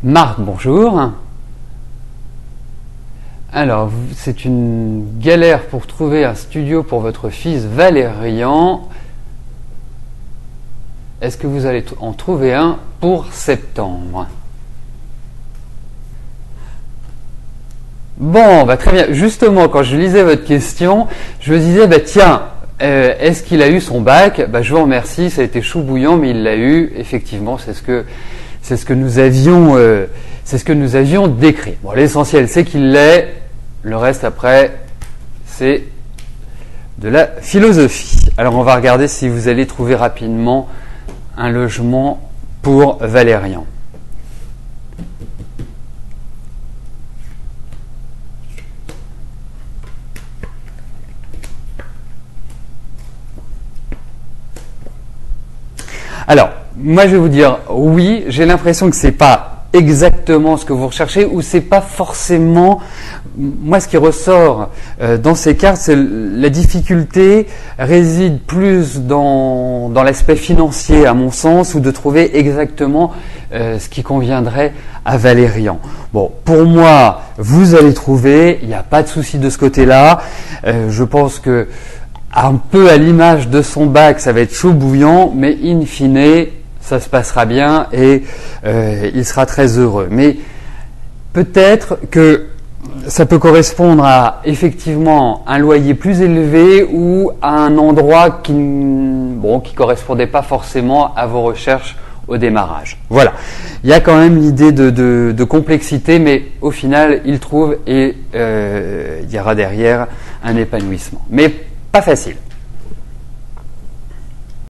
Marc, bonjour. Alors, c'est une galère pour trouver un studio pour votre fils Valérian. Est-ce que vous allez en trouver un pour septembre? Bon, très bien. Justement, quand je lisais votre question, je me disais, tiens, est-ce qu'il a eu son bac? Je vous remercie, ça a été chou bouillant, mais il l'a eu. Effectivement, c'est ce que nous avions décrit. Bon, l'essentiel, c'est qu'il l'ait. Le reste, après, c'est de la philosophie. Alors, on va regarder si vous allez trouver rapidement un logement pour Valérian. Alors, moi je vais vous dire oui, j'ai l'impression que c'est pas exactement ce que vous recherchez ou c'est pas forcément. Moi, ce qui ressort dans ces cartes, c'est la difficulté réside plus dans l'aspect financier, à mon sens, ou de trouver exactement ce qui conviendrait à Valérian. Bon, pour moi, vous allez trouver, il n'y a pas de souci de ce côté-là. Je pense que un peu à l'image de son bac, ça va être chaud bouillant, mais in fine, ça se passera bien et il sera très heureux. Mais peut-être que ça peut correspondre à effectivement un loyer plus élevé ou à un endroit qui correspondait pas forcément à vos recherches au démarrage. Voilà. Il y a quand même l'idée de complexité, mais au final, il trouve et il y aura derrière un épanouissement. Mais pas facile.